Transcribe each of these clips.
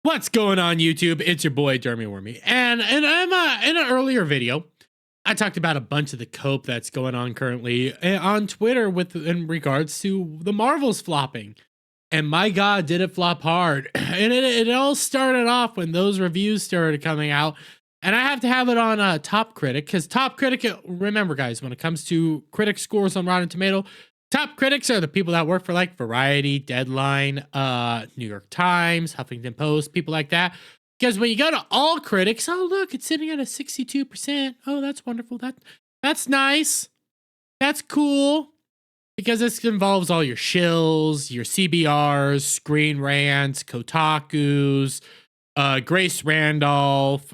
What's going on, YouTube? It's your boy Jeremy Wormy, and I'm in an earlier video, I talked about a bunch of the cope that's going on currently on Twitter in regards to the Marvels flopping. And my God, did it flop hard! And it all started off when those reviews started coming out, and I have to have it on Top Critic because Top Critic. Remember, guys, when it comes to critic scores on Rotten Tomato, top critics are the people that work for like Variety, Deadline, New York Times, Huffington Post, people like that. Because when you go to all critics, oh look, it's sitting at a 62%. Oh, that's wonderful. That's nice. That's cool. Because this involves all your shills, your CBRs, Screen Rants, Kotakus, Grace Randolph,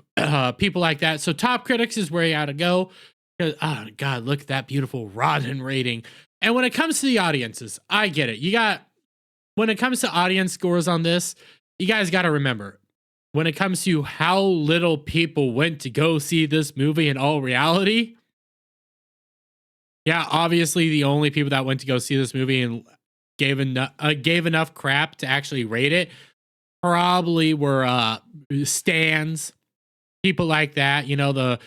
people like that. So top critics is where you ought to go. Oh God, look at that beautiful Rotten rating. And when it comes to the audiences, I get it. When it comes to audience scores on this, you guys got to remember, when it comes to how little people went to go see this movie in all reality, yeah, obviously the only people that went to go see this movie and gave enough crap to actually rate it probably were stans, people like that, you know, the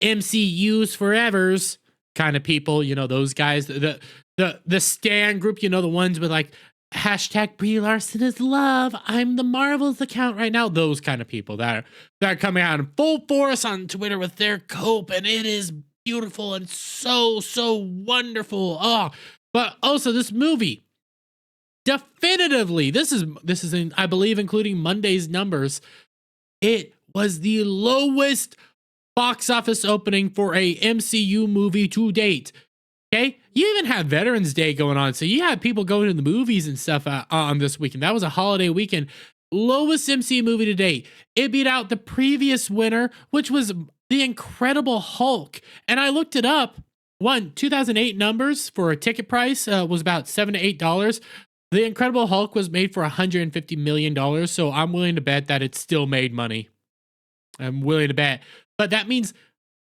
MCU's forevers kind of people, you know, those guys, the stan group, you know, the ones with like hashtag Brie Larson is love, I'm the Marvels account right now, those kind of people that are coming out in full force on Twitter with their cope, and it is beautiful and so wonderful. Oh, but also this movie, definitively, this is in, I believe, including Monday's numbers, it was the lowest box office opening for a MCU movie to date. Okay, you even had Veterans Day going on, so you had people going to the movies and stuff on this weekend. That was a holiday weekend. Lowest MCU movie to date. It beat out the previous winner, which was The Incredible Hulk. And I looked it up. 2008 numbers for a ticket price was about $7 to $8. The Incredible Hulk was made for $150 million, so I'm willing to bet that it still made money. I'm willing to bet. But that means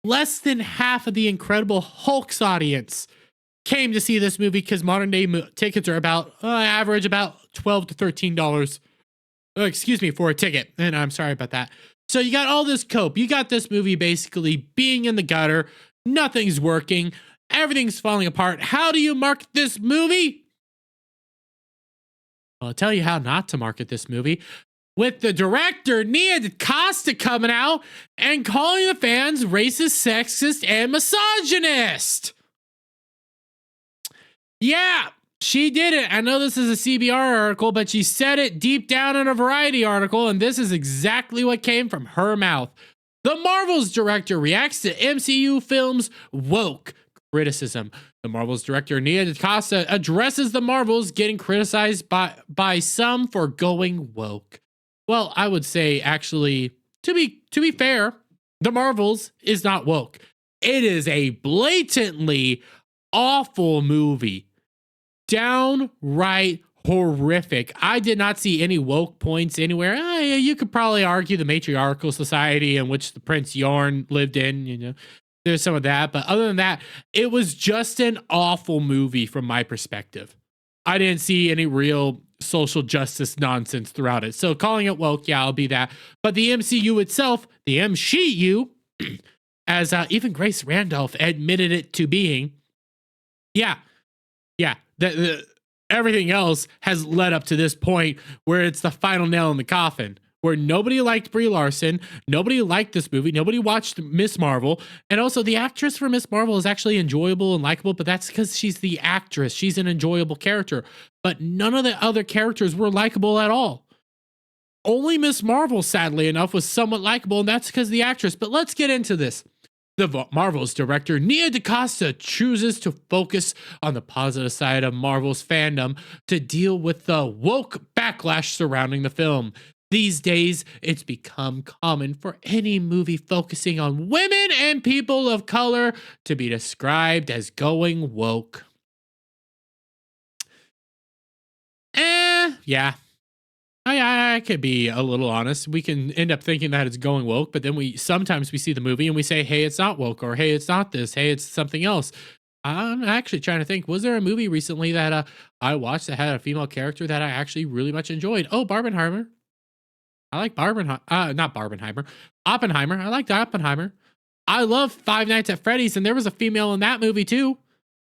less than half of the Incredible Hulk's audience came to see this movie, because modern day tickets are about average about $12 to $13. Excuse me, for a ticket. And I'm sorry about that. So you got all this cope. You got this movie basically being in the gutter. Nothing's working. Everything's falling apart. How do you market this movie? I'll tell you how not to market this movie. With the director, Nia DaCosta, coming out and calling the fans racist, sexist, and misogynist. Yeah, she did it. I know this is a CBR article, but she said it deep down in a Variety article, and this is exactly what came from her mouth. The Marvels director reacts to MCU films' woke criticism. The Marvels director, Nia DaCosta, addresses the Marvels getting criticized by some for going woke. Well, I would say, actually, to be fair, the Marvels is not woke. It is a blatantly awful movie. Downright horrific. I did not see any woke points anywhere. You could probably argue the matriarchal society in which the Prince Yorn lived in, you know, there's some of that. But other than that, it was just an awful movie from my perspective. I didn't see any real social justice nonsense throughout it. So calling it woke, yeah, I'll be that. But the MCU itself, the MCU, as even Grace Randolph admitted it to being, yeah, everything else has led up to this point where it's the final nail in the coffin, where nobody liked Brie Larson, nobody liked this movie, nobody watched Miss Marvel, and also the actress for Miss Marvel is actually enjoyable and likable, but that's because she's the actress. She's an enjoyable character, but none of the other characters were likable at all. Only Miss Marvel, sadly enough, was somewhat likable, and that's because of the actress. But let's get into this. The Marvels director, Nia DaCosta, chooses to focus on the positive side of Marvel's fandom to deal with the woke backlash surrounding the film. These days, it's become common for any movie focusing on women and people of color to be described as going woke. Yeah. I could be a little honest. We can end up thinking that it's going woke, but then sometimes we see the movie and we say, hey, it's not woke, or hey, it's not this, hey, it's something else. I'm actually trying to think, was there a movie recently that I watched that had a female character that I actually really much enjoyed? Oh, Barbenheimer. I like not Barbenheimer. Oppenheimer. I liked Oppenheimer. I love Five Nights at Freddy's, and there was a female in that movie too.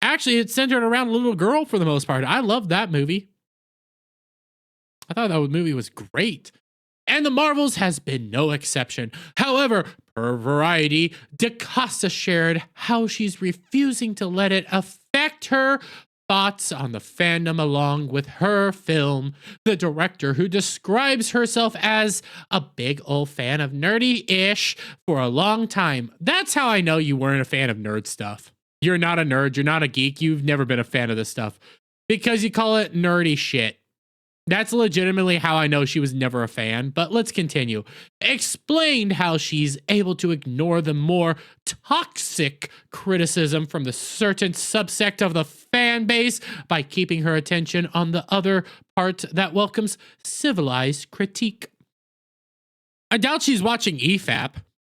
Actually, it's centered around a little girl for the most part. I love that movie. I thought that movie was great. And The Marvels has been no exception. However, per Variety, DaCosta shared how she's refusing to let it affect her thoughts on the fandom along with her film. The director, who describes herself as a big old fan of nerdy-ish for a long time. That's how I know you weren't a fan of nerd stuff. You're not a nerd, you're not a geek, you've never been a fan of this stuff. Because you call it nerdy shit. That's legitimately how I know she was never a fan, but let's continue. Explained how she's able to ignore the more toxic criticism from the certain subsect of the fan base by keeping her attention on the other part that welcomes civilized critique. I doubt she's watching EFAP,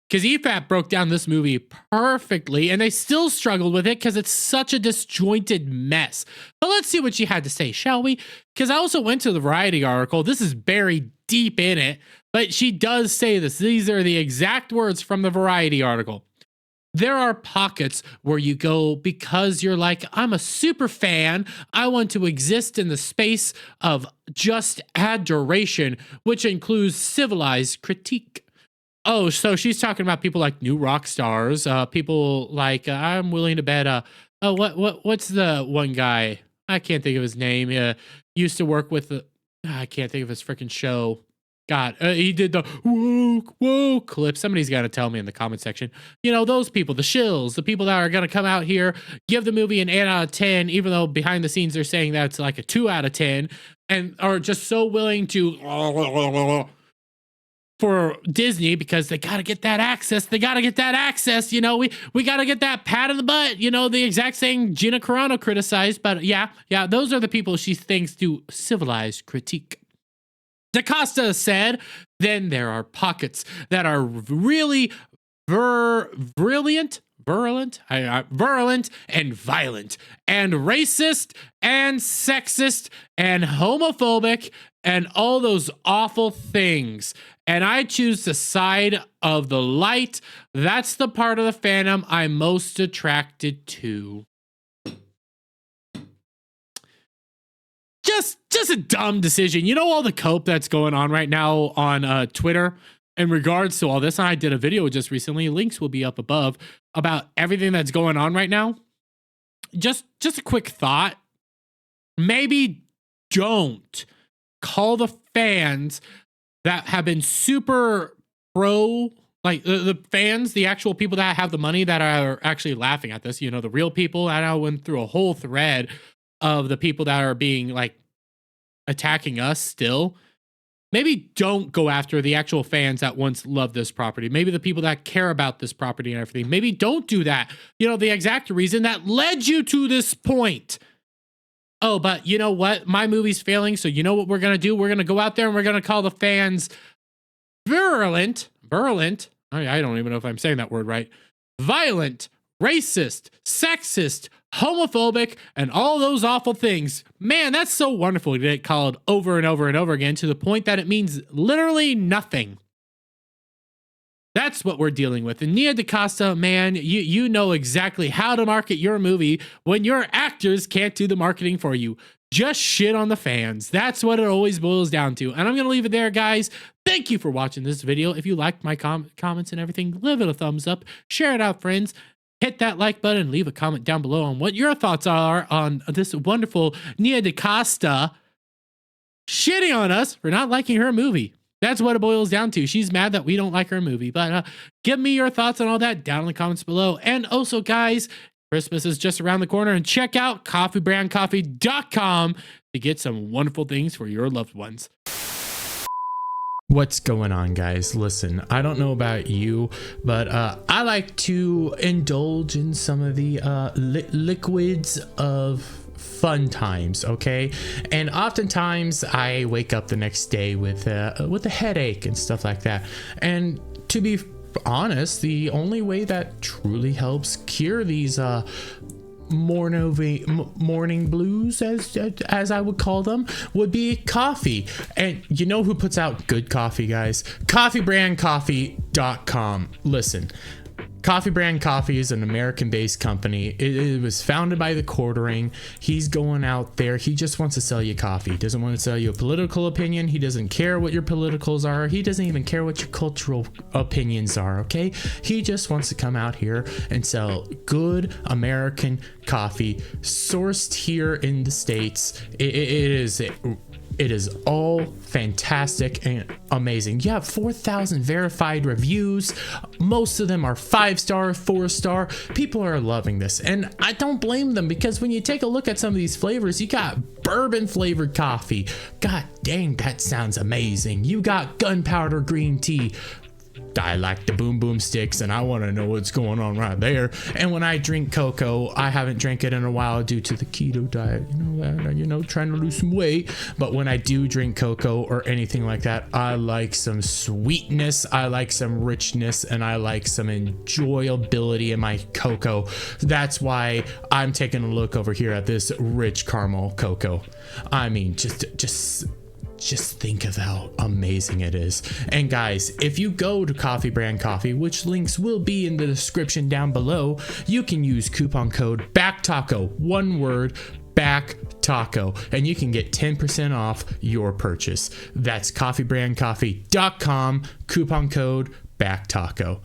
because EFAP broke down this movie perfectly, and they still struggled with it because it's such a disjointed mess. But let's see what she had to say, shall we? Because I also went to the Variety article. This is buried deep in it, but she does say this. These are the exact words from the Variety article. There are pockets where you go because you're like, I'm a super fan. I want to exist in the space of just adoration, which includes civilized critique. Oh, so she's talking about people like New Rock Stars, people like I'm willing to bet. What's the one guy? I can't think of his name. Used to work with the. I can't think of his freaking show. God, he did the whoa clip. Somebody's got to tell me in the comment section. You know, those people, the shills, the people that are going to come out here, give the movie an 8 out of 10, even though behind the scenes they're saying that it's like a 2 out of 10, and are just so willing to. For Disney, because they got to get that access. They got to get that access. You know, we got to get that pat in the butt. You know, the exact thing Gina Carano criticized. But yeah, those are the people she thinks do civilized critique. DaCosta said, then there are pockets that are really virulent and violent and racist and sexist and homophobic and all those awful things. And I choose the side of the light. That's the part of the fandom I'm most attracted to. Just a dumb decision. You know all the cope that's going on right now on Twitter in regards to all this. And I did a video just recently. Links will be up above about everything that's going on right now. Just a quick thought. Maybe don't call the fans that have been super pro, like the fans, the actual people that have the money that are actually laughing at this, you know, the real people. And I went through a whole thread of the people that are being like attacking us still. Maybe don't go after the actual fans that once loved this property. Maybe the people that care about this property and everything. Maybe don't do that. You know, the exact reason that led you to this point. Oh, but you know what? My movie's failing, so you know what we're going to do? We're going to go out there and we're going to call the fans virulent. I don't even know if I'm saying that word right. Violent, racist, sexist, homophobic, and all those awful things. Man, that's so wonderful to get called over and over and over again to the point that it means literally nothing. That's what we're dealing with. And Nia DaCosta, man, you know exactly how to market your movie when your actors can't do the marketing for you. Just shit on the fans. That's what it always boils down to. And I'm going to leave it there, guys. Thank you for watching this video. If you liked my comments and everything, leave it a thumbs up. Share it out, friends. Hit that like button. Leave a comment down below on what your thoughts are on this wonderful Nia DaCosta shitting on us for not liking her movie. That's what it boils down to. She's mad that we don't like her movie. But give me your thoughts on all that down in the comments below. And also, guys, Christmas is just around the corner. And check out coffeebrandcoffee.com to get some wonderful things for your loved ones. What's going on, guys? Listen, I don't know about you, but I like to indulge in some of the liquids of fun times, okay? And oftentimes I wake up the next day with a headache and stuff like that. And to be honest, the only way that truly helps cure these morning blues, as I would call them, would be coffee. And you know who puts out good coffee, guys? CoffeeBrandCoffee.com. Listen, Coffee Brand Coffee is an American-based company. It was founded by the Quartering. He's going out there. He just wants to sell you coffee. He doesn't want to sell you a political opinion. He doesn't care what your politicals are. He doesn't even care what your cultural opinions are, okay? He just wants to come out here and sell good American coffee sourced here in the States. It is all fantastic and amazing. You have 4,000 verified reviews. Most of them are 5-star, 4-star. People are loving this. And I don't blame them, because when you take a look at some of these flavors, you got bourbon flavored coffee. God dang, that sounds amazing. You got Gunpowder Green Tea. I like the boom boom sticks, and I want to know what's going on right there. And when I drink CoCo, I haven't drank it in a while due to the keto diet, trying to lose some weight. But when I do drink CoCo or anything like that, I like some sweetness, I like some richness, and I like some enjoyability in my CoCo. That's why I'm taking a look over here at this rich caramel CoCo. I mean, just think of how amazing it is. And guys, if you go to Coffee Brand Coffee, which links will be in the description down below, you can use coupon code BACKTACO, one word, BACKTACO, and you can get 10% off your purchase. That's coffeebrandcoffee.com, coupon code BACKTACO.